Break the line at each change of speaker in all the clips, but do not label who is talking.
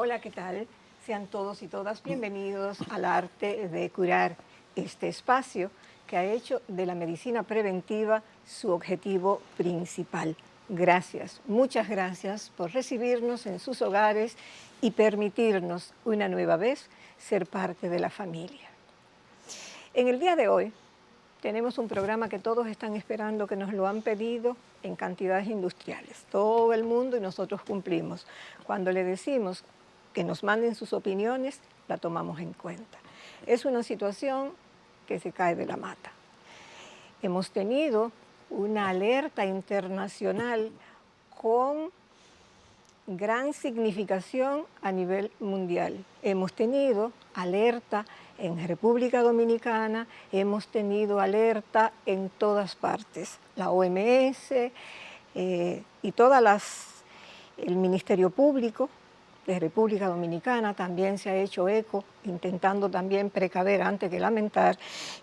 Hola, ¿qué tal? Sean todos y todas bienvenidos al Arte de Curar, este espacio que ha hecho de la medicina preventiva su objetivo principal. Gracias, muchas gracias por recibirnos en sus hogares y permitirnos una nueva vez ser parte de la familia. En el día de hoy tenemos un programa que todos están esperando, que nos lo han pedido en cantidades industriales. Todo el mundo y nosotros cumplimos. Cuando le decimos que nos manden sus opiniones, la tomamos en cuenta. Es una situación que se cae de la mata. Hemos tenido una alerta internacional con gran significación a nivel mundial. Hemos tenido alerta en República Dominicana, hemos tenido alerta en todas partes. La OMS y el Ministerio Público de República Dominicana también se ha hecho eco, intentando también precaver antes que lamentar.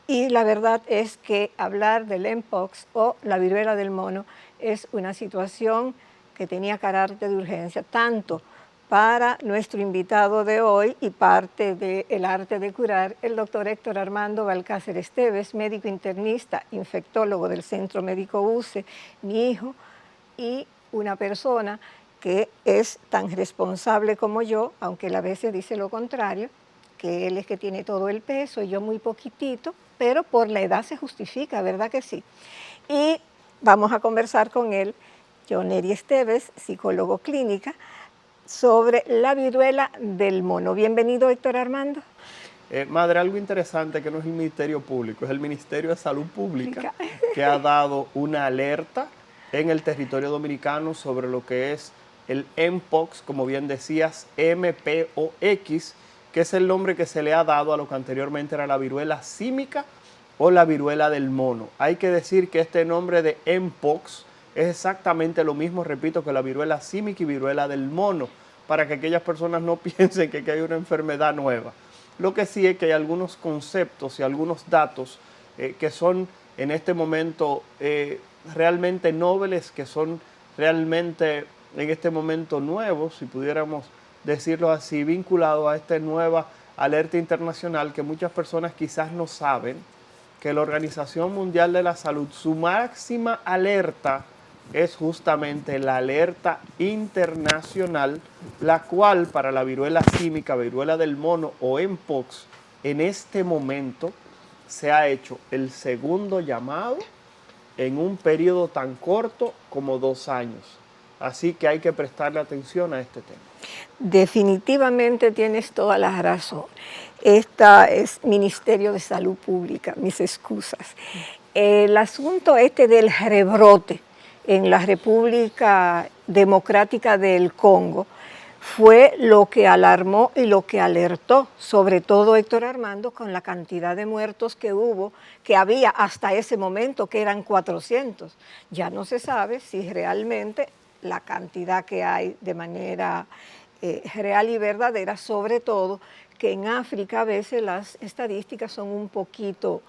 Y la verdad es que hablar del Mpox o la viruela del mono es una situación que tenía carácter de urgencia, tanto para nuestro invitado de hoy y parte del Arte de Curar, el doctor Héctor Armando Balcácer Esteves, médico internista, infectólogo del Centro Médico UCE, mi hijo, y una persona que es tan responsable como yo, aunque él a veces dice lo contrario, que él es que tiene todo el peso y yo muy poquitito, pero por la edad se justifica, ¿verdad que sí? Y vamos a conversar con él, Johnny Esteves, psicólogo clínica, sobre la viruela del mono. Bienvenido, Héctor Armando.
Madre, algo interesante que no es el Ministerio Público, es el Ministerio de Salud Pública que ha dado una alerta en el territorio dominicano sobre lo que es el Mpox, como bien decías, MPOX, que es el nombre que se le ha dado a lo que anteriormente era la viruela símica o la viruela del mono. Hay que decir que este nombre de Mpox es exactamente lo mismo, repito, que la viruela símica y viruela del mono, para que aquellas personas no piensen que hay una enfermedad nueva. Lo que sí es que hay algunos conceptos y algunos datos que son en este momento realmente nobles, que son realmente en este momento nuevos, si pudiéramos decirlo así, vinculados a esta nueva alerta internacional que muchas personas quizás no saben, que la Organización Mundial de la Salud, su máxima alerta es justamente la alerta internacional, la cual para la viruela símica, viruela del mono o Mpox, en este momento se ha hecho el segundo llamado en un periodo tan corto como 2 años. Así que hay que prestarle atención a este tema.
Definitivamente tienes toda la razón. Esta es Ministerio de Salud Pública, mis excusas. El asunto del rebrote en la República Democrática del Congo fue lo que alarmó y lo que alertó, sobre todo Héctor Armando, con la cantidad de muertos que hubo, que había hasta ese momento, que eran 400. Ya no se sabe si realmente la cantidad que hay de manera real y verdadera, sobre todo que en África a veces las estadísticas son un poquito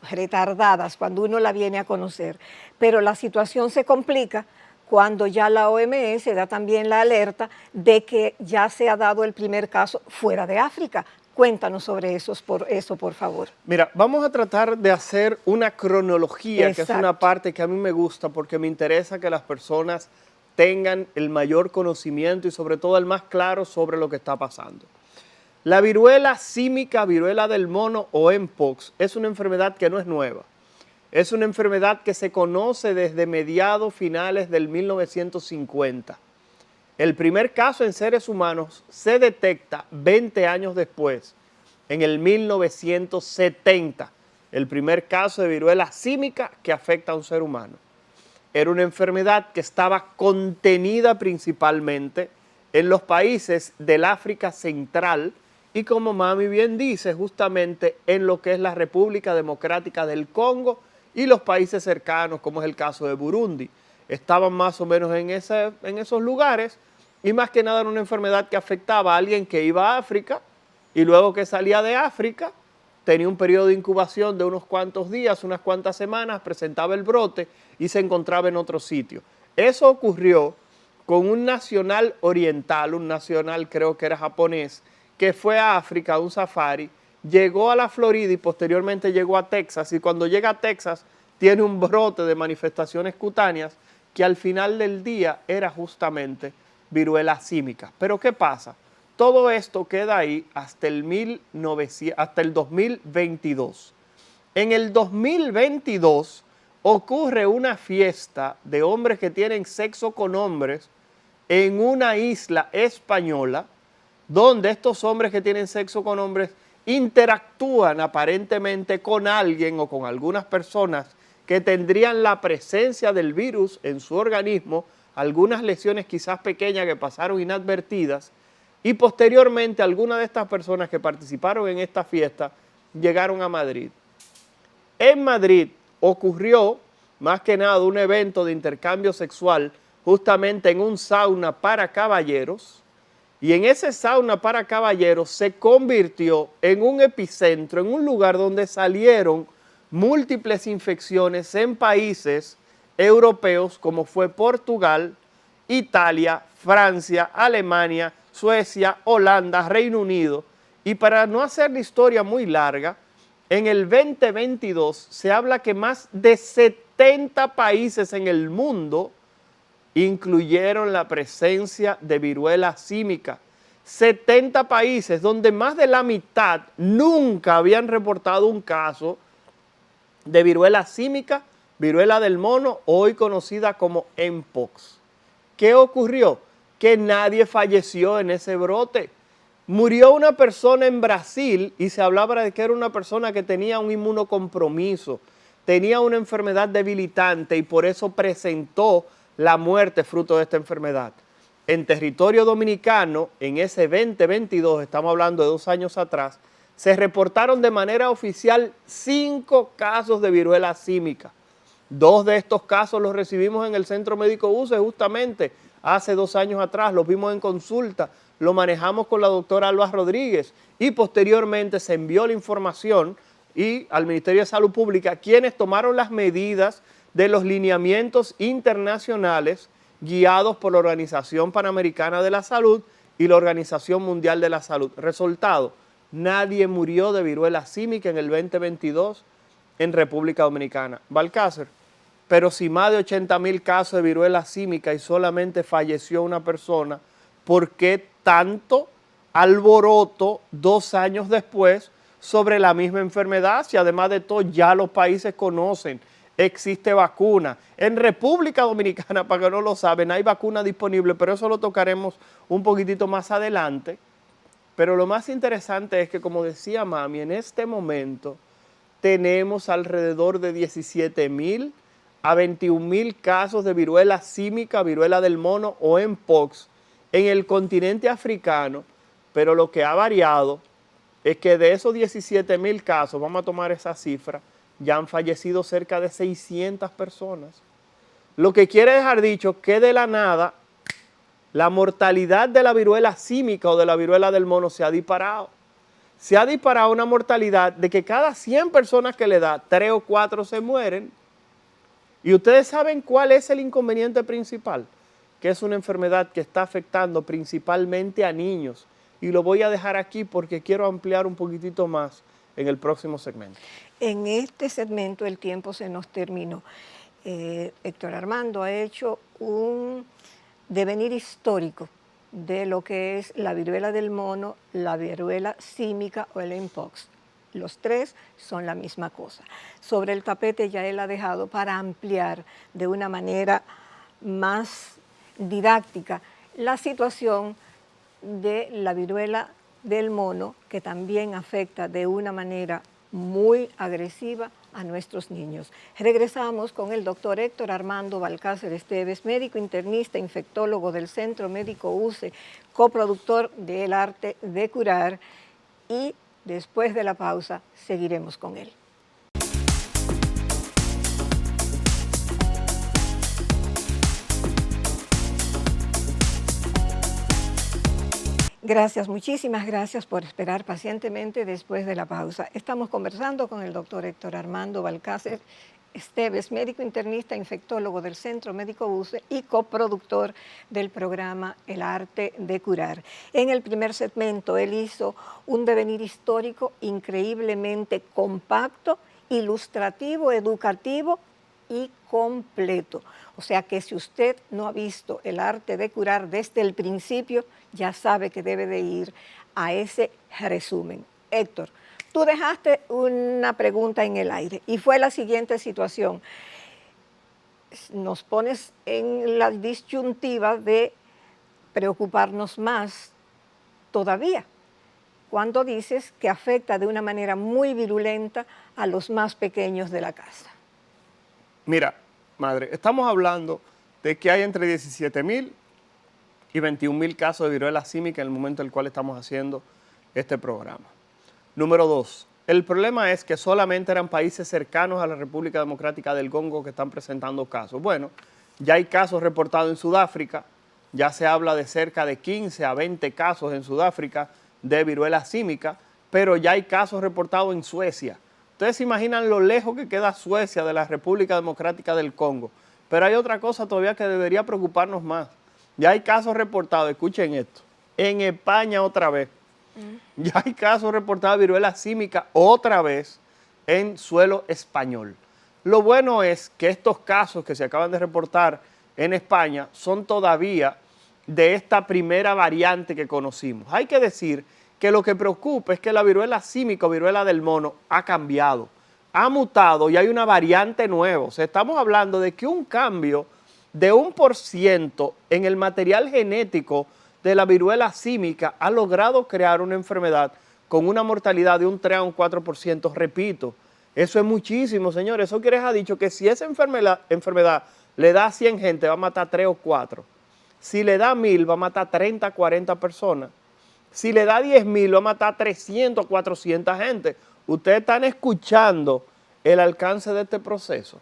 retardadas cuando uno la viene a conocer, pero la situación se complica cuando ya la OMS da también la alerta de que ya se ha dado el primer caso fuera de África. Cuéntanos sobre eso, por favor.
Mira, vamos a tratar de hacer una cronología,
Exacto.
que es una parte que a mí me gusta porque me interesa que las personas tengan el mayor conocimiento y sobre todo el más claro sobre lo que está pasando. La viruela símica, viruela del mono o Mpox es una enfermedad que no es nueva. Es una enfermedad que se conoce desde mediados finales del 1950. El primer caso en seres humanos se detecta 20 años después, en el 1970. El primer caso de viruela símica que afecta a un ser humano. Era una enfermedad que estaba contenida principalmente en los países del África Central y, como Mami bien dice, justamente en lo que es la República Democrática del Congo y los países cercanos, como es el caso de Burundi. Estaban más o menos en esos lugares y más que nada era una enfermedad que afectaba a alguien que iba a África y luego que salía de África tenía un periodo de incubación de unos cuantos días, unas cuantas semanas, presentaba el brote y se encontraba en otro sitio. Eso ocurrió con un nacional oriental, un nacional creo que era japonés, que fue a África a un safari, llegó a la Florida y posteriormente llegó a Texas, y cuando llega a Texas tiene un brote de manifestaciones cutáneas que al final del día era justamente viruela símica. Pero ¿qué pasa? Todo esto queda ahí hasta el 2022. En el 2022 ocurre una fiesta de hombres que tienen sexo con hombres en una isla española, donde estos hombres que tienen sexo con hombres interactúan aparentemente con alguien o con algunas personas que tendrían la presencia del virus en su organismo, algunas lesiones quizás pequeñas que pasaron inadvertidas, y posteriormente algunas de estas personas que participaron en esta fiesta llegaron a Madrid. En Madrid ocurrió más que nada un evento de intercambio sexual justamente en un sauna para caballeros, y en ese sauna para caballeros se convirtió en un epicentro, en un lugar donde salieron múltiples infecciones en países europeos como fue Portugal, Italia, Francia, Alemania, Suecia, Holanda, Reino Unido. Y para no hacer la historia muy larga, en el 2022 se habla que más de 70 países en el mundo incluyeron la presencia de viruela símica. 70 países donde más de la mitad nunca habían reportado un caso de viruela símica, viruela del mono, hoy conocida como Mpox. ¿Qué ocurrió? Que nadie falleció en ese brote. Murió una persona en Brasil y se hablaba de que era una persona que tenía un inmunocompromiso, tenía una enfermedad debilitante y por eso presentó la muerte fruto de esta enfermedad. En territorio dominicano, en ese 2022, estamos hablando de 2 años atrás, se reportaron de manera oficial 5 casos de viruela símica. 2 de estos casos los recibimos en el Centro Médico UCE justamente hace 2 años atrás, los vimos en consulta, lo manejamos con la doctora Alba Rodríguez y posteriormente se envió la información y al Ministerio de Salud Pública, quienes tomaron las medidas de los lineamientos internacionales guiados por la Organización Panamericana de la Salud y la Organización Mundial de la Salud. Resultado, nadie murió de viruela símica en el 2022 en República Dominicana. Balcácer, pero si más de 80,000 casos de viruela símica y solamente falleció una persona, ¿por qué tanto alboroto 2 años después sobre la misma enfermedad? Si además de todo ya los países conocen, existe vacuna. En República Dominicana, para que no lo saben, hay vacuna disponible, pero eso lo tocaremos un poquitito más adelante. Pero lo más interesante es que, como decía Mami, en este momento tenemos alrededor de 17,000 a 21,000 casos de viruela símica, viruela del mono o Mpox en el continente africano, pero lo que ha variado es que de esos 17,000 casos, vamos a tomar esa cifra, ya han fallecido cerca de 600 personas. Lo que quiere dejar dicho que de la nada la mortalidad de la viruela símica o de la viruela del mono se ha disparado. Se ha disparado una mortalidad de que cada 100 personas que le da, 3 o 4 se mueren. Y ustedes saben cuál es el inconveniente principal, que es una enfermedad que está afectando principalmente a niños. Y lo voy a dejar aquí porque quiero ampliar un poquitito más en el próximo segmento.
En este segmento el tiempo se nos terminó. Héctor Armando ha hecho un devenir histórico de lo que es la viruela del mono, la viruela símica o el Mpox. Los 3 son la misma cosa. Sobre el tapete ya él ha dejado para ampliar de una manera más didáctica la situación de la viruela del mono, que también afecta de una manera muy agresiva a nuestros niños. Regresamos con el doctor Héctor Armando Balcácer Esteves, médico internista, infectólogo del Centro Médico UCE, coproductor de El Arte de Curar, y después de la pausa seguiremos con él. Gracias, muchísimas gracias por esperar pacientemente después de la pausa. Estamos conversando con el doctor Héctor Armando Balcácer Esteves, médico internista, infectólogo del Centro Médico UCE y coproductor del programa El Arte de Curar. En el primer segmento él hizo un devenir histórico increíblemente compacto, ilustrativo, educativo y completo. O sea que si usted no ha visto El Arte de Curar desde el principio, ya sabe que debe de ir a ese resumen. Héctor, tú dejaste una pregunta en el aire y fue la siguiente situación. Nos pones en la disyuntiva de preocuparnos más todavía cuando dices que afecta de una manera muy virulenta a los más pequeños de la casa.
Mira, madre, estamos hablando de que hay entre 17.000 y 21.000 casos de viruela símica en el momento en el cual estamos haciendo este programa. Número 2, el problema es que solamente eran países cercanos a la República Democrática del Congo que están presentando casos. Bueno, ya hay casos reportados en Sudáfrica, ya se habla de cerca de 15 a 20 casos en Sudáfrica de viruela símica, pero ya hay casos reportados en Suecia. Ustedes se imaginan lo lejos que queda Suecia de la República Democrática del Congo. Pero hay otra cosa todavía que debería preocuparnos más. Ya hay casos reportados, escuchen esto, en España otra vez. Ya hay casos reportados de viruela símica otra vez en suelo español. Lo bueno es que estos casos que se acaban de reportar en España son todavía de esta primera variante que conocimos. Hay que decir que lo que preocupa es que la viruela símica o viruela del mono ha cambiado, ha mutado y hay una variante nueva. O sea, estamos hablando de que un cambio de 1% en el material genético de la viruela símica ha logrado crear una enfermedad con una mortalidad de un 3 a un 4%. Repito, eso es muchísimo, señores. Eso quiere decir dicho que si esa enfermedad le da a 100 gente, va a matar 3 o 4. Si le da 1.000, va a matar 30, 40 personas. Si le da 10.000, va a matar 300, 400 gente. Ustedes están escuchando el alcance de este proceso.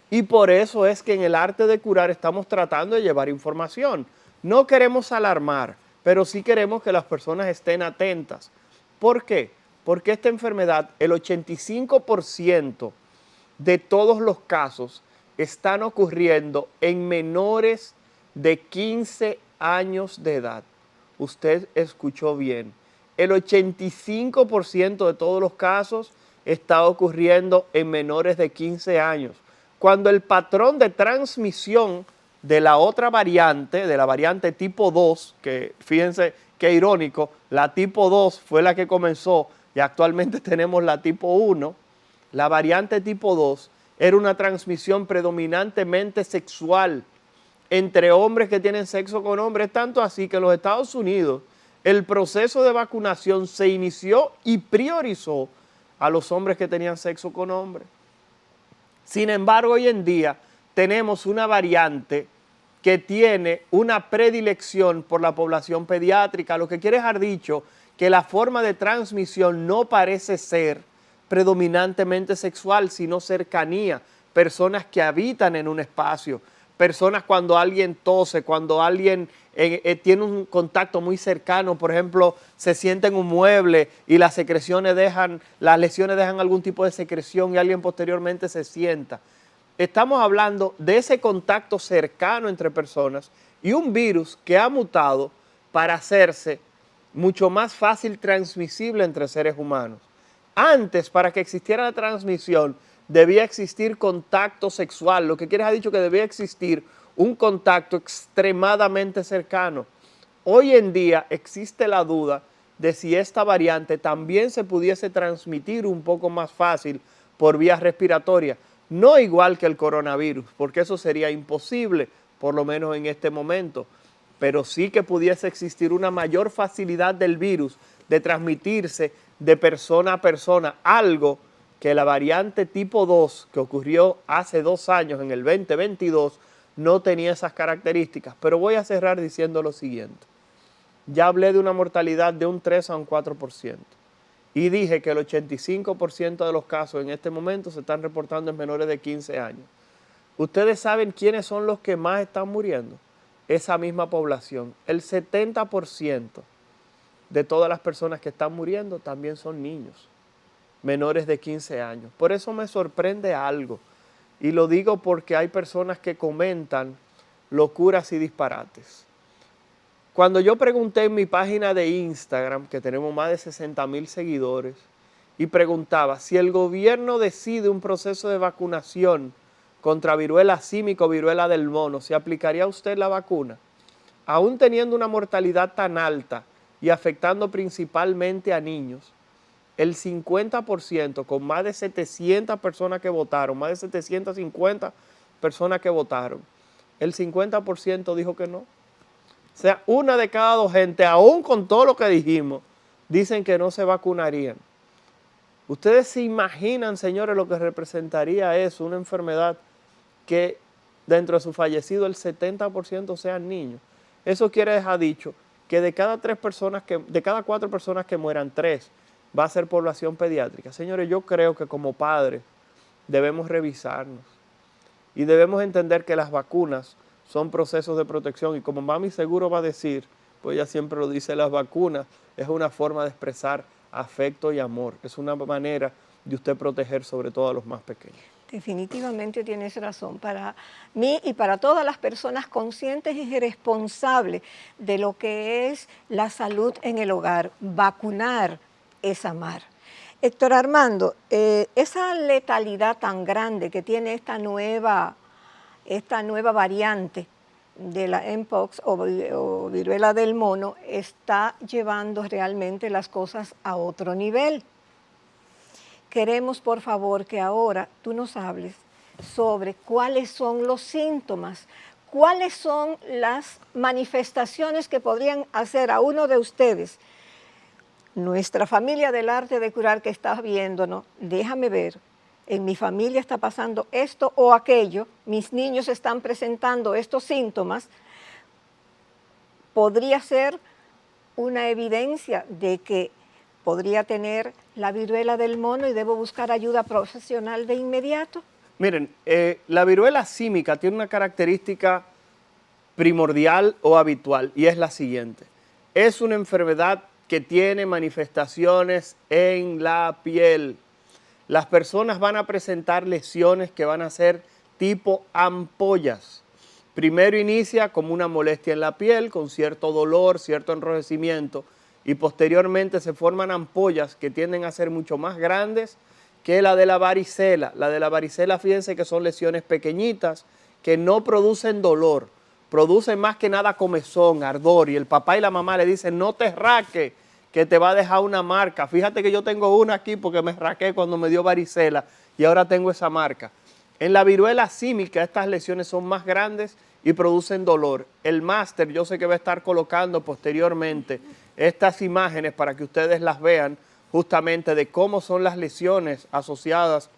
Y por eso es que en El Arte de Curar estamos tratando de llevar información. No queremos alarmar, pero sí queremos que las personas estén atentas. ¿Por qué? Porque esta enfermedad, el 85% de todos los casos están ocurriendo en menores de 15 años de edad. Usted escuchó bien. El 85% de todos los casos está ocurriendo en menores de 15 años. Cuando el patrón de transmisión de la otra variante, de la variante tipo 2, que fíjense qué irónico, la tipo 2 fue la que comenzó y actualmente tenemos la tipo 1, la variante tipo 2 era una transmisión predominantemente sexual entre hombres que tienen sexo con hombres, tanto así que en los Estados Unidos el proceso de vacunación se inició y priorizó a los hombres que tenían sexo con hombres. Sin embargo, hoy en día tenemos una variante que tiene una predilección por la población pediátrica, lo que quiere dejar dicho que la forma de transmisión no parece ser predominantemente sexual, sino cercanía, personas que habitan en un espacio, personas cuando alguien tose, cuando alguien tiene un contacto muy cercano, por ejemplo, se sienta en un mueble y las lesiones dejan algún tipo de secreción y alguien posteriormente se sienta. Estamos hablando de ese contacto cercano entre personas y un virus que ha mutado para hacerse mucho más fácil transmisible entre seres humanos. Antes, para que existiera la transmisión, debía existir contacto sexual, lo que quiere decir que debía existir un contacto extremadamente cercano. Hoy en día existe la duda de si esta variante también se pudiese transmitir un poco más fácil por vías respiratorias, no igual que el coronavirus, porque eso sería imposible, por lo menos en este momento, pero sí que pudiese existir una mayor facilidad del virus de transmitirse de persona a persona, algo que la variante tipo 2 que ocurrió hace 2 años, en el 2022, no tenía esas características. Pero voy a cerrar diciendo lo siguiente. Ya hablé de una mortalidad de un 3 a un 4%. Y dije que el 85% de los casos en este momento se están reportando en menores de 15 años. ¿Ustedes saben quiénes son los que más están muriendo? Esa misma población. El 70% de todas las personas que están muriendo también son niños menores de 15 años. Por eso me sorprende algo. y lo digo porque hay personas que comentan locuras y disparates. Cuando yo pregunté en mi página de Instagram, que tenemos más de 60,000 seguidores, y preguntaba si el gobierno decide un proceso de vacunación contra viruela símica o viruela del mono, ¿se aplicaría a usted la vacuna? Aún teniendo una mortalidad tan alta y afectando principalmente a niños, el 50%, con más de 700 personas que votaron, más de 750 personas que votaron, el 50% dijo que no. O sea, una de cada dos gente, aún con todo lo que dijimos, dicen que no se vacunarían. Ustedes se imaginan, señores, lo que representaría eso, una enfermedad que dentro de su fallecido el 70% sean niños. Eso quiere dejar dicho que de cada cuatro personas que mueran, 3 va a ser población pediátrica. Señores, yo creo que como padres debemos revisarnos y debemos entender que las vacunas son procesos de protección y como mami seguro va a decir, pues ella siempre lo dice, las vacunas es una forma de expresar afecto y amor, es una manera de usted proteger sobre todo a los más pequeños.
Definitivamente tienes razón. Para mí y para todas las personas conscientes y responsables de lo que es la salud en el hogar, vacunar es amar. Héctor Armando, esa letalidad tan grande que tiene esta nueva variante de la Mpox o viruela del mono está llevando realmente las cosas a otro nivel. Queremos, por favor, que ahora tú nos hables sobre cuáles son los síntomas, cuáles son las manifestaciones que podrían hacer a uno de ustedes, nuestra familia del arte de curar que está viéndonos, déjame ver, en mi familia está pasando esto o aquello, mis niños están presentando estos síntomas, podría ser una evidencia de que podría tener la viruela del mono y debo buscar ayuda profesional de inmediato.
Miren, la viruela símica tiene una característica primordial o habitual y es la siguiente. Es una enfermedad que tiene manifestaciones en la piel. Las personas van a presentar lesiones que van a ser tipo ampollas. Primero inicia como una molestia en la piel, con cierto dolor, cierto enrojecimiento, y posteriormente se forman ampollas que tienden a ser mucho más grandes que la de la varicela. La de la varicela, fíjense que son lesiones pequeñitas que no producen dolor, producen más que nada comezón, ardor, y el papá y la mamá le dicen, no te raques, que te va a dejar una marca. Fíjate que yo tengo una aquí porque me raqué cuando me dio varicela y ahora tengo esa marca. En la viruela símica estas lesiones son más grandes y producen dolor. El máster yo sé que va a estar colocando posteriormente estas imágenes para que ustedes las vean justamente de cómo son las lesiones asociadas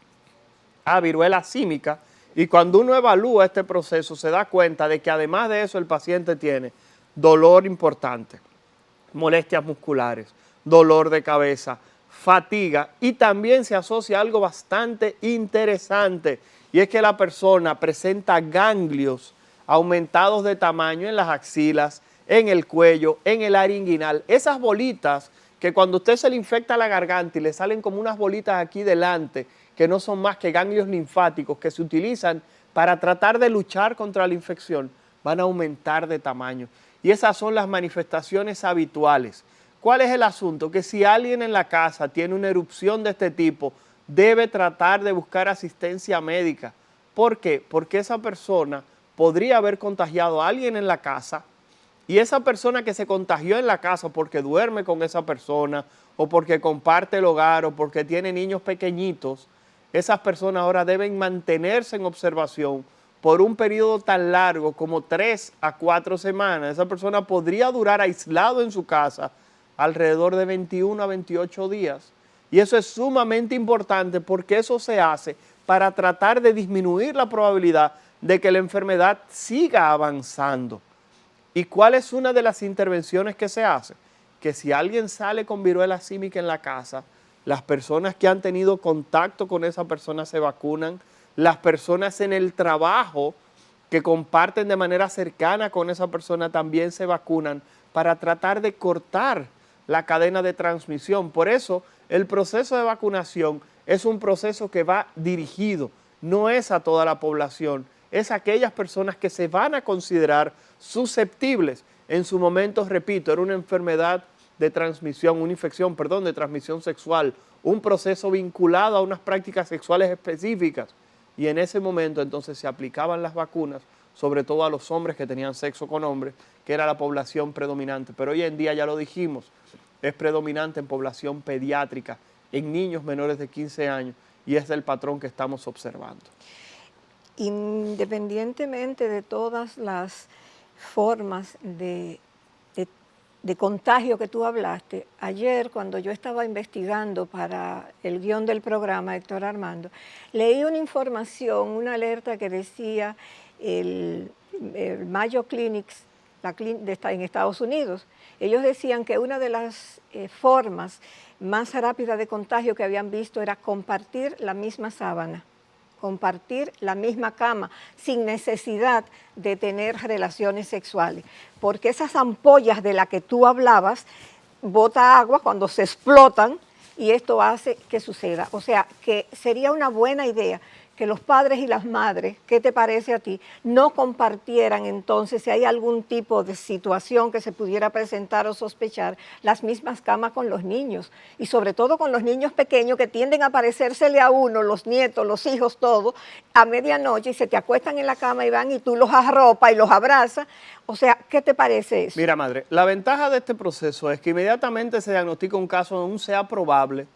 a viruela símica, y cuando uno evalúa este proceso se da cuenta de que además de eso el paciente tiene dolor importante, molestias musculares, dolor de cabeza, fatiga, y también se asocia algo bastante interesante y es que la persona presenta ganglios aumentados de tamaño en las axilas, en el cuello, en el área inguinal. Esas bolitas que cuando usted se le infecta la garganta y le salen como unas bolitas aquí delante, que no son más que ganglios linfáticos que se utilizan para tratar de luchar contra la infección, van a aumentar de tamaño. Y esas son las manifestaciones habituales. ¿Cuál es el asunto? Que si alguien en la casa tiene una erupción de este tipo, debe tratar de buscar asistencia médica. ¿Por qué? Porque esa persona podría haber contagiado a alguien en la casa, y esa persona que se contagió en la casa porque duerme con esa persona o porque comparte el hogar o porque tiene niños pequeñitos, esas personas ahora deben mantenerse en observación por un periodo tan largo como 3 a 4 semanas. Esa persona podría durar aislado en su casa alrededor de 21 a 28 días. Y eso es sumamente importante porque eso se hace para tratar de disminuir la probabilidad de que la enfermedad siga avanzando. ¿Y cuál es una de las intervenciones que se hace? Que si alguien sale con viruela símica en la casa, las personas que han tenido contacto con esa persona se vacunan, las personas en el trabajo que comparten de manera cercana con esa persona también se vacunan para tratar de cortar la cadena de transmisión. Por eso el proceso de vacunación es un proceso que va dirigido, no es a toda la población, es a aquellas personas que se van a considerar susceptibles. En su momento, repito, era una enfermedad de transmisión, una infección, perdón, de transmisión sexual, un proceso vinculado a unas prácticas sexuales específicas. Y en ese momento entonces se aplicaban las vacunas, sobre todo a los hombres que tenían sexo con hombres, que era la población predominante. Pero hoy en día, ya lo dijimos, es predominante en población pediátrica, en niños menores de 15 años, y es el patrón que estamos observando.
Independientemente de todas las formas de contagio que tú hablaste, ayer cuando yo estaba investigando para el guión del programa, Héctor Armando, leí una información, una alerta que decía el Mayo Clinics en Estados Unidos. Ellos decían que una de las formas más rápidas de contagio que habían visto era compartir la misma sábana, compartir la misma cama, sin necesidad de tener relaciones sexuales. Porque esas ampollas de las que tú hablabas, bota agua cuando se explotan y esto hace que suceda. O sea, que sería una buena idea que los padres y las madres, ¿qué te parece a ti?, no compartieran entonces, si hay algún tipo de situación que se pudiera presentar o sospechar, las mismas camas con los niños. Y sobre todo con los niños pequeños que tienden a parecérsele a uno, los nietos, los hijos, todo, a medianoche y se te acuestan en la cama y van y tú los arropas y los abrazas. O sea, ¿qué te parece eso?
Mira, madre, la ventaja de este proceso es que inmediatamente se diagnostica un caso, aún sea probable,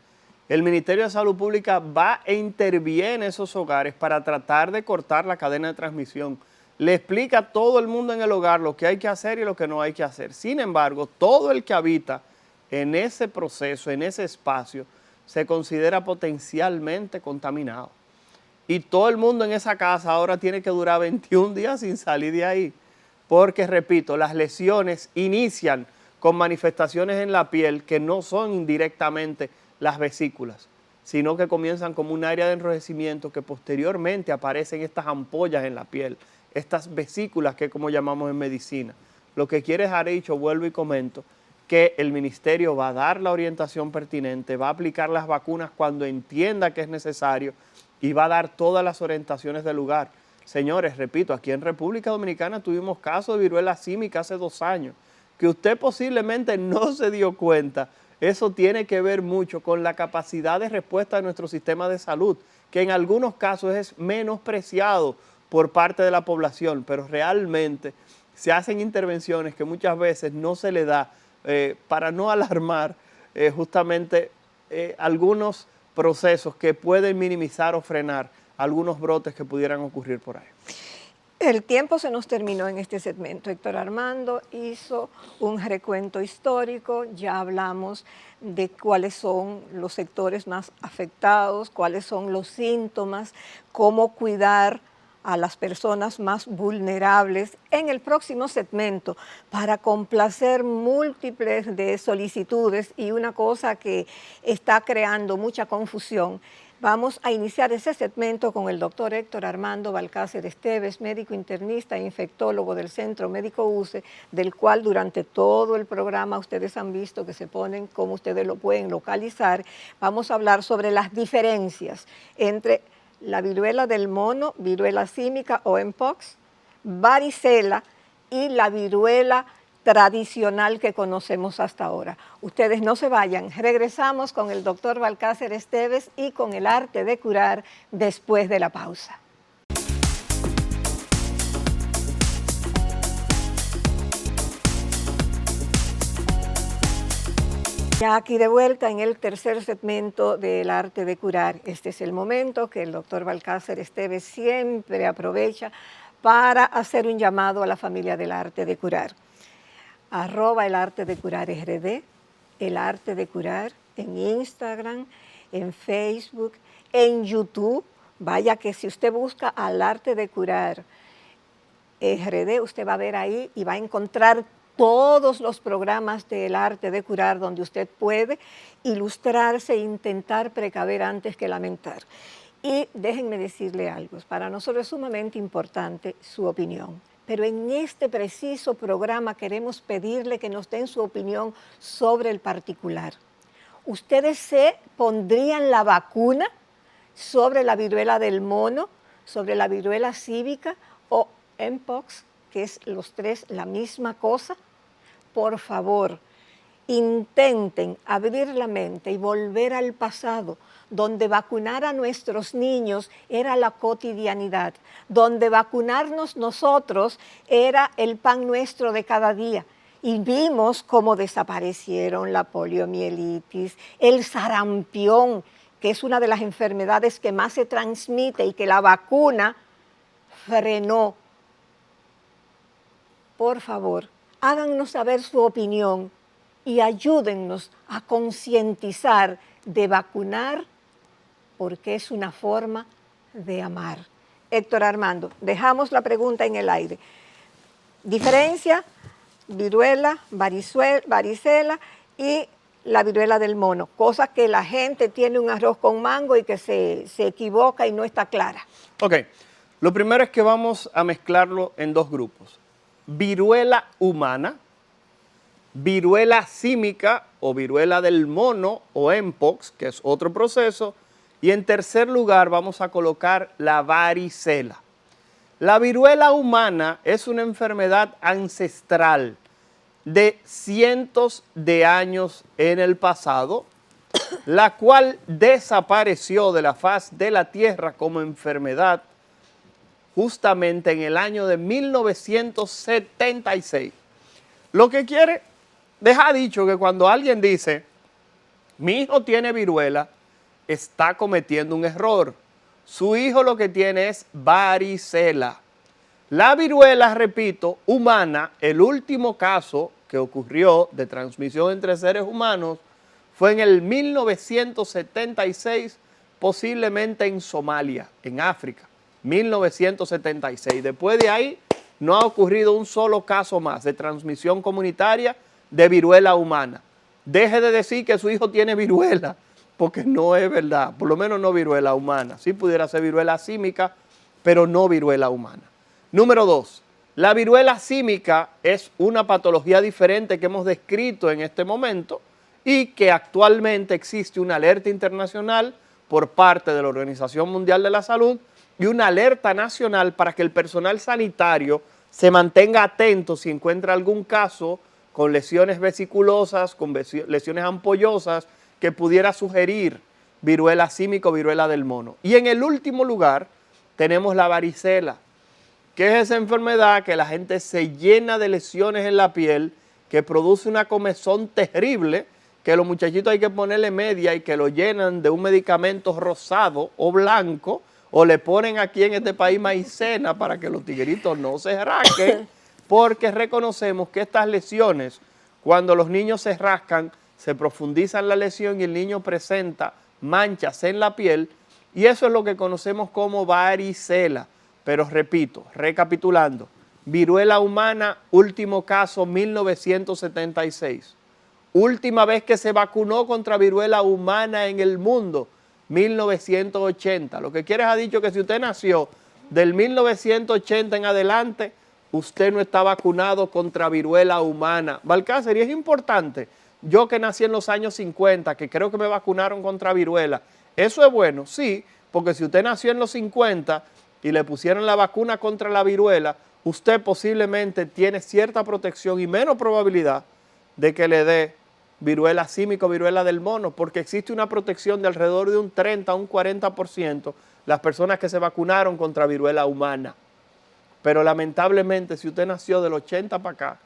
el Ministerio de Salud Pública va e interviene en esos hogares para tratar de cortar la cadena de transmisión. Le explica a todo el mundo en el hogar lo que hay que hacer y lo que no hay que hacer. Sin embargo, todo el que habita en ese proceso, en ese espacio, se considera potencialmente contaminado. Y todo el mundo en esa casa ahora tiene que durar 21 días sin salir de ahí. Porque, repito, las lesiones inician con manifestaciones en la piel que no son indirectamente las vesículas, sino que comienzan como un área de enrojecimiento que posteriormente aparecen estas ampollas en la piel, estas vesículas que como llamamos en medicina. Lo que quiere dejar dicho, vuelvo y comento, que el ministerio va a dar la orientación pertinente, va a aplicar las vacunas cuando entienda que es necesario y va a dar todas las orientaciones del lugar. Señores, repito, aquí en República Dominicana tuvimos casos de viruela símica hace 2 años, que usted posiblemente no se dio cuenta. Eso tiene que ver mucho con la capacidad de respuesta de nuestro sistema de salud, que en algunos casos es menospreciado por parte de la población, pero realmente se hacen intervenciones que muchas veces no se le da para no alarmar justamente algunos procesos que pueden minimizar o frenar algunos brotes que pudieran ocurrir por ahí.
El tiempo se nos terminó en este segmento. Héctor Armando hizo un recuento histórico, ya hablamos de cuáles son los sectores más afectados, cuáles son los síntomas, cómo cuidar a las personas más vulnerables en el próximo segmento para complacer múltiples de solicitudes y una cosa que está creando mucha confusión. Vamos a iniciar ese segmento con el doctor Héctor Armando Balcácer Esteves, médico internista e infectólogo del Centro Médico UCE, del cual durante todo el programa ustedes han visto que se ponen como ustedes lo pueden localizar. Vamos a hablar sobre las diferencias entre la viruela del mono, viruela símica o mpox, varicela y la viruela tradicional que conocemos hasta ahora. Ustedes no se vayan, regresamos con el doctor Balcácer Esteves y con el arte de curar después de la pausa. Ya aquí de vuelta en el tercer segmento del arte de curar. Este es el momento que el doctor Balcácer Esteves siempre aprovecha para hacer un llamado a la familia del arte de curar. @el arte de curar RD, el arte de curar en Instagram, en Facebook, en YouTube. Vaya que si usted busca al arte de curar RD, usted va a ver ahí y va a encontrar todos los programas del arte de curar donde usted puede ilustrarse e intentar precaver antes que lamentar. Y déjenme decirle algo, para nosotros es sumamente importante su opinión. Pero en este preciso programa queremos pedirle que nos den su opinión sobre el particular. ¿Ustedes se pondrían la vacuna sobre la viruela del mono, sobre la viruela cívica o Mpox, que es los tres la misma cosa, por favor, intenten abrir la mente y volver al pasado, donde vacunar a nuestros niños era la cotidianidad, donde vacunarnos nosotros era el pan nuestro de cada día. Y vimos cómo desaparecieron la poliomielitis, el sarampión, que es una de las enfermedades que más se transmite y que la vacuna frenó. Por favor, háganos saber su opinión y ayúdennos a concientizar de vacunar porque es una forma de amar. Héctor Armando, dejamos la pregunta en el aire. Diferencia, viruela, varicela y la viruela del mono, cosa que la gente tiene un arroz con mango y que se equivoca y no está clara.
Ok, lo primero es que vamos a mezclarlo en dos grupos. Viruela humana, viruela símica o viruela del mono o Mpox, que es otro proceso, y en tercer lugar vamos a colocar la varicela. La viruela humana es una enfermedad ancestral de cientos de años en el pasado, la cual desapareció de la faz de la tierra como enfermedad justamente en el año de 1976. Lo que quiere, deja dicho que cuando alguien dice, mi hijo tiene viruela, está cometiendo un error. Su hijo lo que tiene es varicela. La viruela, repito, humana, el último caso que ocurrió de transmisión entre seres humanos fue en el 1976, posiblemente en Somalia, en África, 1976. Después de ahí no ha ocurrido un solo caso más de transmisión comunitaria de viruela humana. Deje de decir que su hijo tiene viruela, porque no es verdad, por lo menos no viruela humana. Sí pudiera ser viruela símica, pero no viruela humana. Número 2, la viruela símica es una patología diferente que hemos descrito en este momento y que actualmente existe una alerta internacional por parte de la Organización Mundial de la Salud y una alerta nacional para que el personal sanitario se mantenga atento si encuentra algún caso con lesiones vesiculosas, con lesiones ampollosas que pudiera sugerir viruela símica o viruela del mono. Y en el último lugar tenemos la varicela, que es esa enfermedad que la gente se llena de lesiones en la piel, que produce una comezón terrible, que los muchachitos hay que ponerle media y que lo llenan de un medicamento rosado o blanco, o le ponen aquí en este país maicena para que los tigueritos no se rasquen, porque reconocemos que estas lesiones, cuando los niños se rascan, se profundiza la lesión y el niño presenta manchas en la piel, y eso es lo que conocemos como varicela. Pero repito, recapitulando, viruela humana, último caso 1976. Última vez que se vacunó contra viruela humana en el mundo, 1980. Lo que quiere ha dicho que si usted nació del 1980 en adelante, usted no está vacunado contra viruela humana. Balcácer, y es importante, yo que nací en los años 50, que creo que me vacunaron contra viruela, ¿eso es bueno? Sí, porque si usted nació en los 50 y le pusieron la vacuna contra la viruela, usted posiblemente tiene cierta protección y menos probabilidad de que le dé viruela símica o viruela del mono, porque existe una protección de alrededor de un 30 a un 40% las personas que se vacunaron contra viruela humana. Pero lamentablemente, si usted nació del 80 para acá,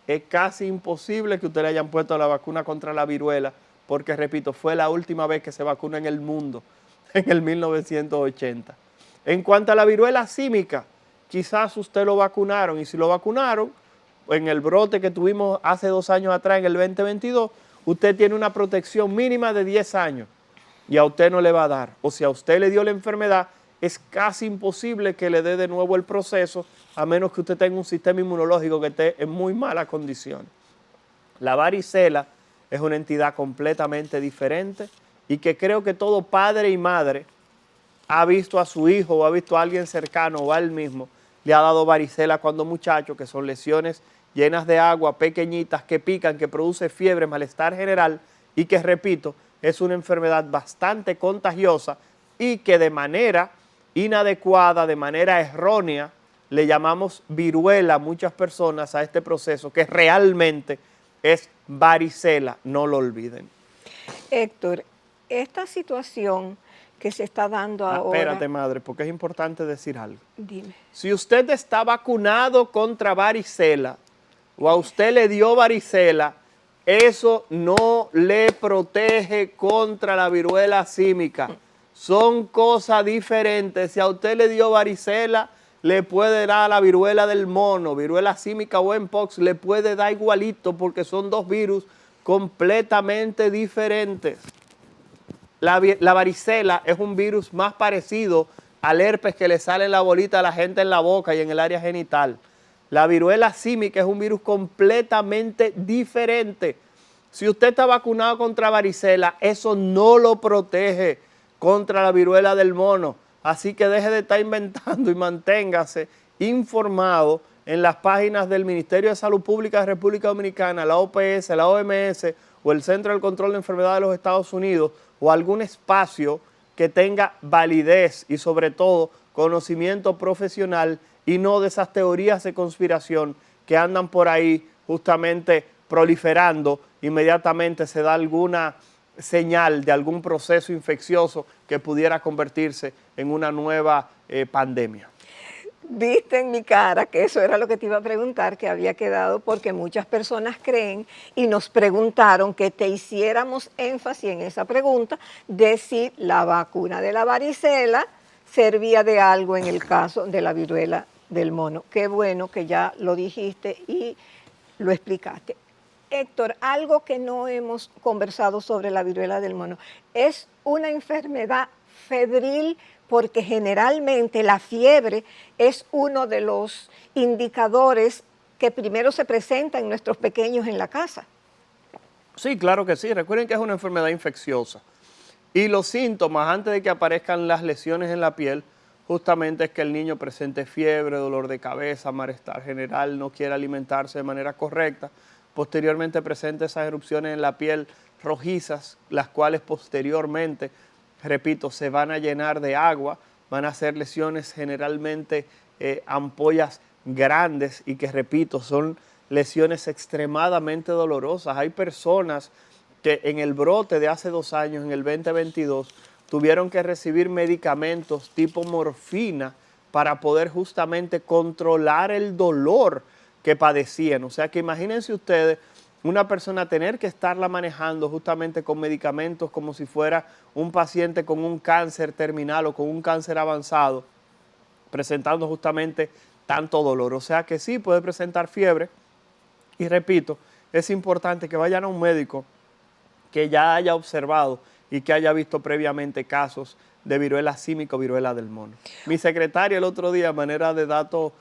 es casi imposible que usted le hayan puesto la vacuna contra la viruela, porque, repito, fue la última vez que se vacunó en el mundo, en el 1980. En cuanto a la viruela símica, quizás usted lo vacunaron, y si lo vacunaron, en el brote que tuvimos hace 2 años atrás, en el 2022, usted tiene una protección mínima de 10 años y a usted no le va a dar. O si a usted le dio la enfermedad, es casi imposible que le dé de nuevo el proceso, a menos que usted tenga un sistema inmunológico que esté en muy mala condición. La varicela es una entidad completamente diferente y que creo que todo padre y madre ha visto a su hijo o ha visto a alguien cercano o a él mismo, le ha dado varicela cuando muchacho, que son lesiones llenas de agua, pequeñitas, que pican, que produce fiebre, malestar general y que, repito, es una enfermedad bastante contagiosa y que de manera inadecuada, de manera errónea, le llamamos viruela a muchas personas a este proceso que realmente es varicela, no lo olviden.
Héctor, esta situación que se está dando ahora...
Espérate, madre, porque es importante decir algo.
Dime.
Si usted está vacunado contra varicela o a usted le dio varicela, eso no le protege contra la viruela símica. Son cosas diferentes. Si a usted le dio varicela, le puede dar la viruela del mono, viruela símica o mpox, le puede dar igualito porque son dos virus completamente diferentes. La varicela es un virus más parecido al herpes que le sale en la bolita a la gente en la boca y en el área genital. La viruela símica es un virus completamente diferente. Si usted está vacunado contra varicela, eso no lo protege contra la viruela del mono. Así que deje de estar inventando y manténgase informado en las páginas del Ministerio de Salud Pública de República Dominicana, la OPS, la OMS o el Centro del Control de Enfermedades de los Estados Unidos o algún espacio que tenga validez y sobre todo conocimiento profesional y no de esas teorías de conspiración que andan por ahí justamente proliferando. Inmediatamente se da alguna señal de algún proceso infeccioso que pudiera convertirse en una nueva pandemia.
Viste en mi cara que eso era lo que te iba a preguntar, que había quedado, porque muchas personas creen y nos preguntaron que te hiciéramos énfasis en esa pregunta de si la vacuna de la varicela servía de algo en el caso de la viruela del mono. Qué bueno que ya lo dijiste y lo explicaste. Héctor, algo que no hemos conversado sobre la viruela del mono, es una enfermedad febril porque generalmente la fiebre es uno de los indicadores que primero se presenta en nuestros pequeños en la casa.
Sí, claro que sí. Recuerden que es una enfermedad infecciosa. Y los síntomas, antes de que aparezcan las lesiones en la piel, justamente es que el niño presente fiebre, dolor de cabeza, malestar general, no quiere alimentarse de manera correcta. Posteriormente presenta esas erupciones en la piel rojizas, las cuales posteriormente, repito, se van a llenar de agua, van a ser lesiones generalmente ampollas grandes y que, repito, son lesiones extremadamente dolorosas. Hay personas que en el brote de hace 2 años, en el 2022, tuvieron que recibir medicamentos tipo morfina para poder justamente controlar el dolor que padecían. O sea que imagínense ustedes una persona tener que estarla manejando justamente con medicamentos como si fuera un paciente con un cáncer terminal o con un cáncer avanzado, presentando justamente tanto dolor. O sea que sí puede presentar fiebre y repito, es importante que vayan a un médico que ya haya observado y que haya visto previamente casos de viruela símica o viruela del mono. Mi secretaria el otro día, a manera de dato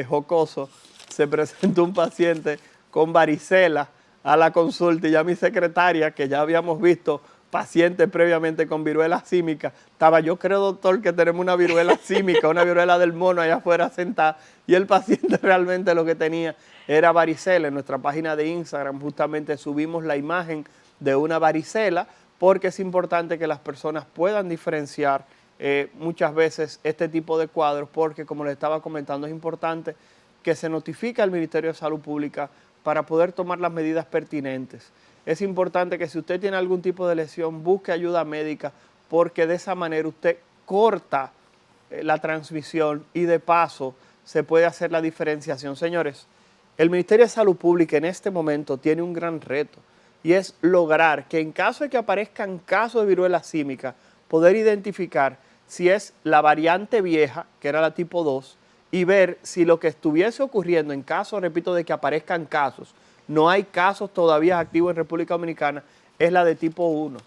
jocoso, se presentó un paciente con varicela a la consulta y ya mi secretaria, que ya habíamos visto pacientes previamente con viruela símica, estaba, yo creo, doctor, que tenemos una viruela símica, una viruela del mono allá afuera sentada, y el paciente realmente lo que tenía era varicela. En nuestra página de Instagram justamente subimos la imagen de una varicela porque es importante que las personas puedan diferenciar muchas veces este tipo de cuadros porque, como les estaba comentando, es importante que se notifique al Ministerio de Salud Pública para poder tomar las medidas pertinentes. Es importante que si usted tiene algún tipo de lesión, busque ayuda médica porque de esa manera usted corta la transmisión y de paso se puede hacer la diferenciación. Señores, el Ministerio de Salud Pública en este momento tiene un gran reto y es lograr que en caso de que aparezcan casos de viruela símica, poder identificar si es la variante vieja, que era la tipo 2, y ver si lo que estuviese ocurriendo en caso, repito, de que aparezcan casos, no hay casos todavía activos en República Dominicana, es la de tipo 1.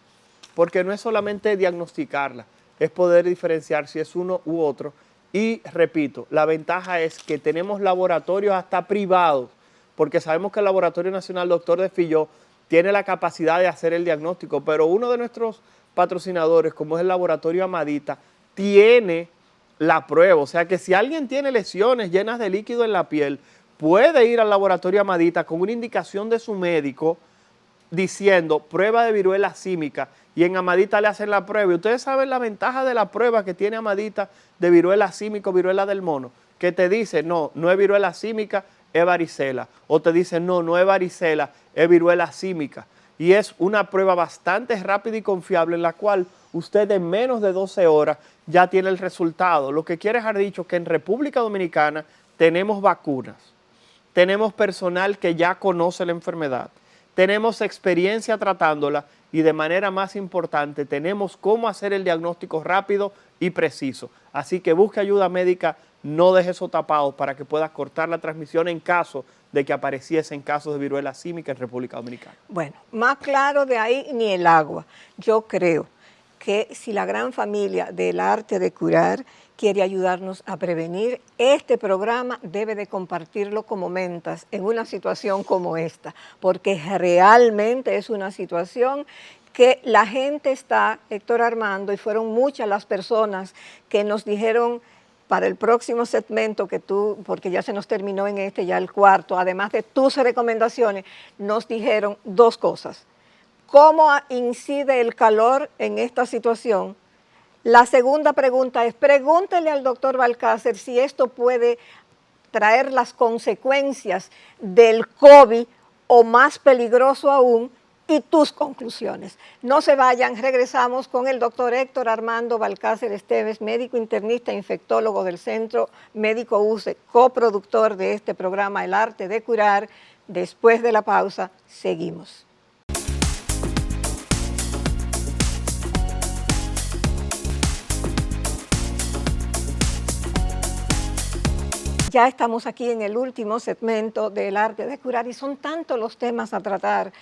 Porque no es solamente diagnosticarla, es poder diferenciar si es uno u otro. Y repito, la ventaja es que tenemos laboratorios hasta privados, porque sabemos que el Laboratorio Nacional Dr. de Filló tiene la capacidad de hacer el diagnóstico, pero uno de nuestros patrocinadores, como es el Laboratorio Amadita, tiene la prueba. O sea que si alguien tiene lesiones llenas de líquido en la piel, puede ir al Laboratorio Amadita con una indicación de su médico diciendo prueba de viruela símica y en Amadita le hacen la prueba. Y ustedes saben la ventaja de la prueba que tiene Amadita de viruela símica o viruela del mono, que te dice, no, no es viruela símica, es varicela. O te dice, no, no es varicela, es viruela símica. Y es una prueba bastante rápida y confiable en la cual usted en menos de 12 horas ya tiene el resultado. Lo que quiere dejar dicho que en República Dominicana tenemos vacunas, tenemos personal que ya conoce la enfermedad, tenemos experiencia tratándola y de manera más importante tenemos cómo hacer el diagnóstico rápido y preciso. Así que busque ayuda médica, no deje eso tapado para que pueda cortar la transmisión en caso de que apareciesen casos de viruela símica en República Dominicana.
Bueno, más claro de ahí ni el agua. Yo creo que si la gran familia del arte de curar quiere ayudarnos a prevenir, este programa debe de compartirlo como mentas en una situación como esta, porque realmente es una situación que la gente está, Héctor Armando, y fueron muchas las personas que nos dijeron para el próximo segmento que tú, porque ya se nos terminó en este, ya el cuarto, además de tus recomendaciones, nos dijeron dos cosas. ¿Cómo incide el calor en esta situación? La segunda pregunta es, pregúntele al doctor Balcácer si esto puede traer las consecuencias del COVID o más peligroso aún, y tus conclusiones. No se vayan, regresamos con el doctor Héctor Armando Balcácer Esteves, médico internista, infectólogo del Centro Médico UCE, coproductor de este programa El Arte de Curar. Después de la pausa, seguimos. Ya estamos aquí en el último segmento del Arte de Curar y son tantos los temas a tratar,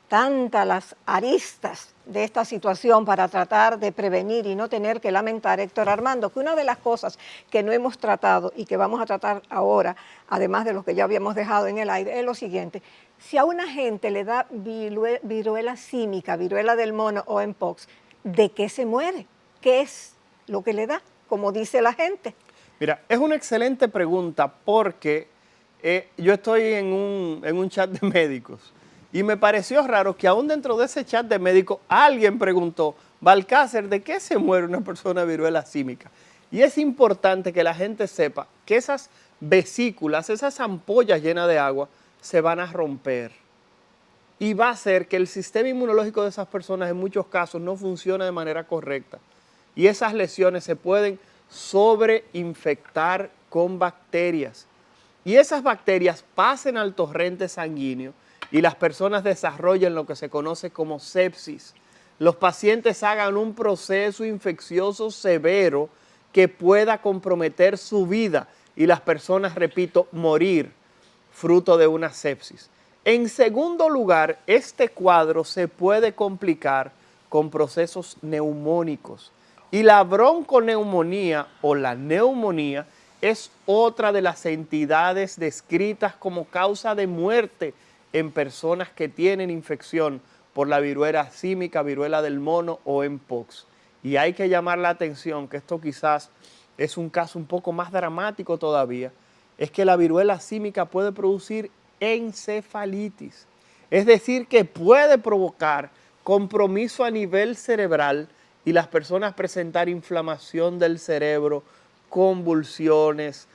tantas las aristas de esta situación para tratar de prevenir y no tener que lamentar, Héctor Armando, que una de las cosas que no hemos tratado y que vamos a tratar ahora, además de lo que ya habíamos dejado en el aire, es lo siguiente. Si a una gente le da viruela símica, viruela del mono o mpox, ¿de qué se muere? ¿Qué es lo que le da? Como dice la gente.
Mira, es una excelente pregunta porque yo estoy en un chat de médicos y me pareció raro que aún dentro de ese chat de médicos alguien preguntó, Balcácer, ¿de qué se muere una persona de viruela símica? Y es importante que la gente sepa que esas vesículas, esas ampollas llenas de agua, se van a romper. Y va a hacer que el sistema inmunológico de esas personas en muchos casos no funcione de manera correcta. Y esas lesiones se pueden sobreinfectar con bacterias. Y esas bacterias pasen al torrente sanguíneo y las personas desarrollan lo que se conoce como sepsis. Los pacientes hagan un proceso infeccioso severo que pueda comprometer su vida y las personas, repito, morir fruto de una sepsis. En segundo lugar, este cuadro se puede complicar con procesos neumónicos. Y la bronconeumonía o la neumonía es otra de las entidades descritas como causa de muerte en personas que tienen infección por la viruela símica, viruela del mono o mpox. Y hay que llamar la atención que esto quizás es un caso un poco más dramático todavía, es que la viruela símica puede producir encefalitis, es decir, que puede provocar compromiso a nivel cerebral y las personas presentar inflamación del cerebro, convulsiones,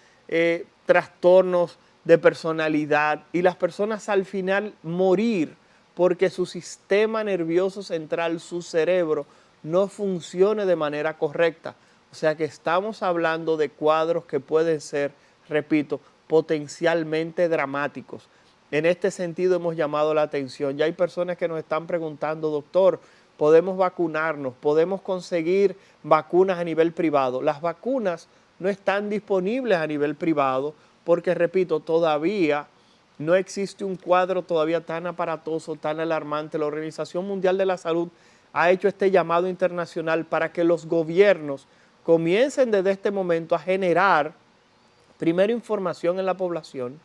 trastornos de personalidad y las personas al final morir porque su sistema nervioso central, su cerebro, no funcione de manera correcta. O sea que estamos hablando de cuadros que pueden ser, repito, potencialmente dramáticos. En este sentido hemos llamado la atención. Ya hay personas que nos están preguntando, doctor, ¿podemos vacunarnos? ¿Podemos conseguir vacunas a nivel privado? Las vacunas no están disponibles a nivel privado porque, repito, todavía no existe un cuadro todavía tan aparatoso, tan alarmante. La Organización Mundial de la Salud ha hecho este llamado internacional para que los gobiernos comiencen desde este momento a generar, primero, información en la población,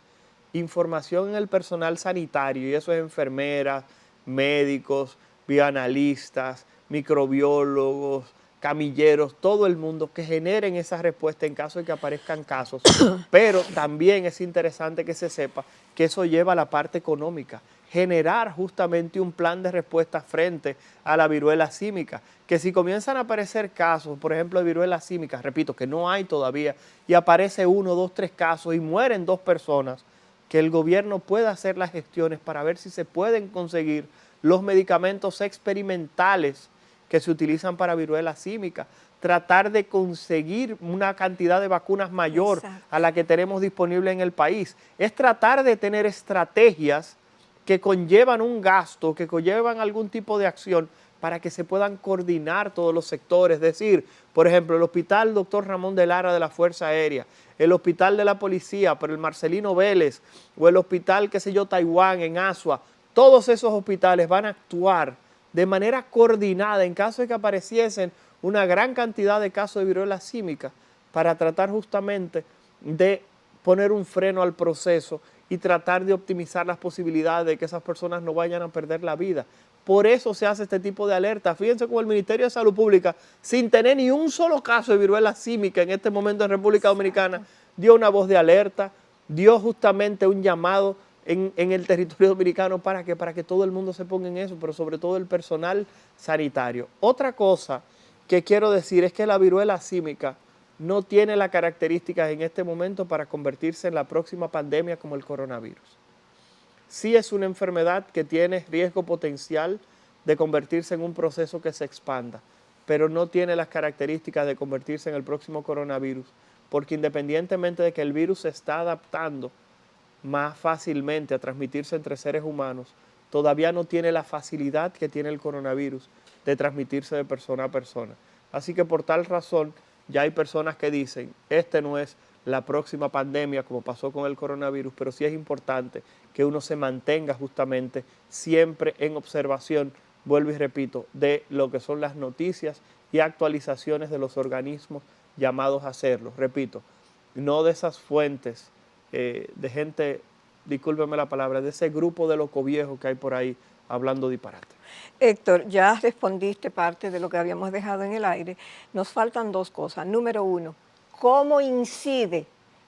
información en el personal sanitario, y eso es enfermeras, médicos, bioanalistas, microbiólogos, camilleros, todo el mundo que generen esa respuesta en caso de que aparezcan casos. Pero también es interesante que se sepa que eso lleva a la parte económica, generar justamente un plan de respuesta frente a la viruela símica, que si comienzan a aparecer casos, por ejemplo, de viruela símica, repito, que no hay todavía, y aparece 1, 2, 3 casos y mueren 2 personas, que el gobierno pueda hacer las gestiones para ver si se pueden conseguir los medicamentos experimentales que se utilizan para viruela símica, tratar de conseguir una cantidad de vacunas mayor a la que tenemos disponible en el país. Es tratar de tener estrategias que conllevan un gasto, que conllevan algún tipo de acción para que se puedan coordinar todos los sectores. Es decir, por ejemplo, el Hospital Dr. Ramón de Lara de la Fuerza Aérea, el Hospital de la Policía, por el Marcelino Vélez, o el Hospital, qué sé yo, Taiwán, en Asua, todos esos hospitales van a actuar de manera coordinada en caso de que apareciesen una gran cantidad de casos de viruela símica para tratar justamente de poner un freno al proceso y tratar de optimizar las posibilidades de que esas personas no vayan a perder la vida. Por eso se hace este tipo de alerta. Fíjense cómo el Ministerio de Salud Pública, sin tener ni un solo caso de viruela símica en este momento en República Dominicana, dio una voz de alerta, dio justamente un llamado en el territorio dominicano para que todo el mundo se ponga en eso, pero sobre todo el personal sanitario. Otra cosa que quiero decir es que la viruela símica no tiene las características en este momento para convertirse en la próxima pandemia como el coronavirus. Sí es una enfermedad que tiene riesgo potencial de convertirse en un proceso que se expanda, pero no tiene las características de convertirse en el próximo coronavirus, porque independientemente de que el virus se está adaptando más fácilmente a transmitirse entre seres humanos, todavía no tiene la facilidad que tiene el coronavirus de transmitirse de persona a persona. Así que por tal razón, ya hay personas que dicen, este no es la próxima pandemia como pasó con el coronavirus, pero sí es importante que uno se mantenga justamente siempre en observación, vuelvo y repito, de lo que son las noticias y actualizaciones de los organismos llamados a hacerlo. Repito, no de esas fuentes de gente, discúlpeme la palabra, de ese grupo de loco viejo que hay por ahí hablando disparate.
Héctor, ya respondiste parte de lo que habíamos dejado en el aire. Nos faltan 2 cosas. Número 1, ¿cómo incide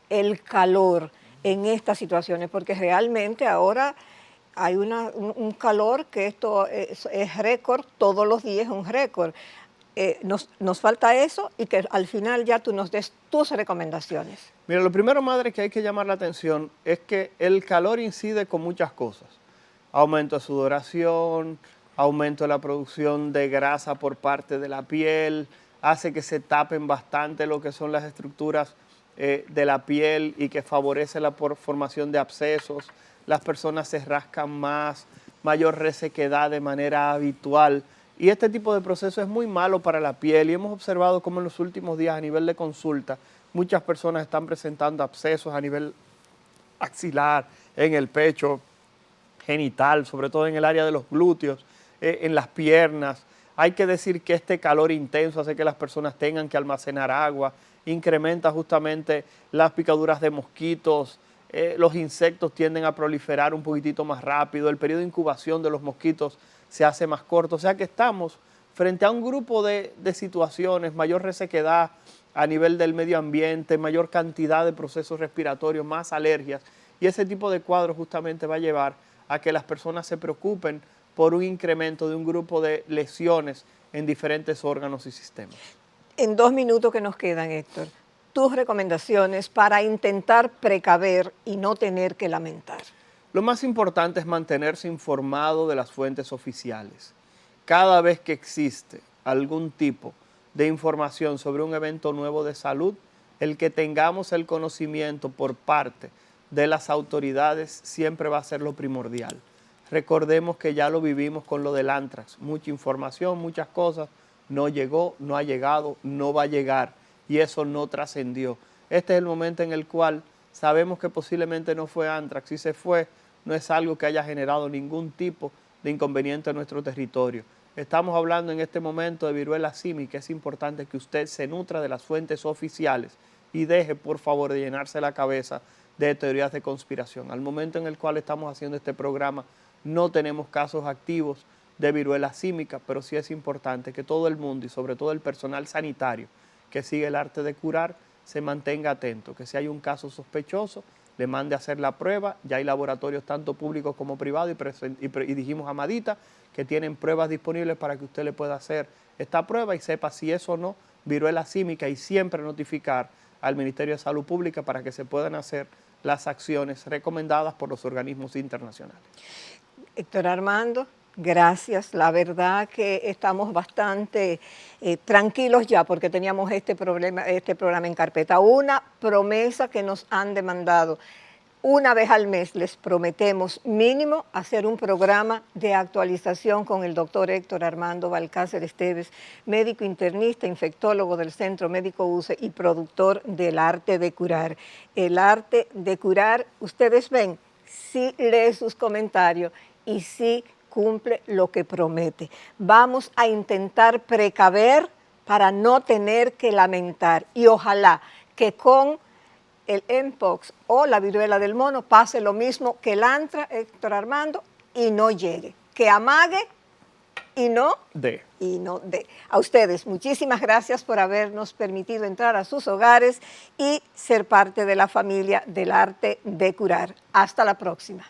el calor en estas situaciones? Porque realmente ahora hay un calor que esto es récord, todos los días es un récord. Nos falta eso y que al final ya tú nos des tus recomendaciones.
Mira, lo primero, madre, que hay que llamar la atención es que el calor incide con muchas cosas. Aumento de sudoración, aumento de la producción de grasa por parte de la piel, hace que se tapen bastante lo que son las estructuras de la piel y que favorece la formación de abscesos. Las personas se rascan más, mayor resequedad de manera habitual. Y este tipo de proceso es muy malo para la piel y hemos observado cómo en los últimos días a nivel de consulta muchas personas están presentando abscesos a nivel axilar, en el pecho, genital, sobre todo en el área de los glúteos, en las piernas. Hay que decir que este calor intenso hace que las personas tengan que almacenar agua, incrementa justamente las picaduras de mosquitos, los insectos tienden a proliferar un poquitito más rápido, el periodo de incubación de los mosquitos se hace más corto, o sea que estamos frente a un grupo de situaciones, mayor resequedad a nivel del medio ambiente, mayor cantidad de procesos respiratorios, más alergias, y ese tipo de cuadros justamente va a llevar a que las personas se preocupen por un incremento de un grupo de lesiones en diferentes órganos y sistemas.
En 2 minutos que nos quedan, Héctor, tus recomendaciones para intentar precaver y no tener que lamentar.
Lo más importante es mantenerse informado de las fuentes oficiales. Cada vez que existe algún tipo de información sobre un evento nuevo de salud, el que tengamos el conocimiento por parte de las autoridades siempre va a ser lo primordial. Recordemos que ya lo vivimos con lo del anthrax, mucha información, muchas cosas, no llegó, no ha llegado, no va a llegar y eso no trascendió. Este es el momento en el cual sabemos que posiblemente no fue anthrax, si se fue no es algo que haya generado ningún tipo de inconveniente en nuestro territorio. Estamos hablando en este momento de viruela símica, es importante que usted se nutra de las fuentes oficiales y deje por favor de llenarse la cabeza de teorías de conspiración. Al momento en el cual estamos haciendo este programa no tenemos casos activos de viruela símica, pero sí es importante que todo el mundo y sobre todo el personal sanitario que sigue el arte de curar se mantenga atento, que si hay un caso sospechoso le mande a hacer la prueba. Ya hay laboratorios tanto públicos como privados y dijimos a Madita que tienen pruebas disponibles para que usted le pueda hacer esta prueba y sepa si es o no viruela símica, y siempre notificar al Ministerio de Salud Pública para que se puedan hacer las acciones recomendadas por los organismos internacionales.
Héctor Armando, gracias. La verdad que estamos bastante tranquilos ya porque teníamos este programa en carpeta. Una promesa que nos han demandado. Una vez al mes les prometemos mínimo hacer un programa de actualización con el doctor Héctor Armando Balcácer Esteves, médico internista, infectólogo del Centro Médico UCE y productor del Arte de Curar. El Arte de Curar, ustedes ven, sí lee sus comentarios y sí cumple lo que promete. Vamos a intentar precaver para no tener que lamentar y ojalá que con el mpox o la viruela del mono pase lo mismo que el antra, Héctor Armando, y no llegue. Que amague y no dé. A ustedes, muchísimas gracias por habernos permitido entrar a sus hogares y ser parte de la familia del Arte de Curar. Hasta la próxima.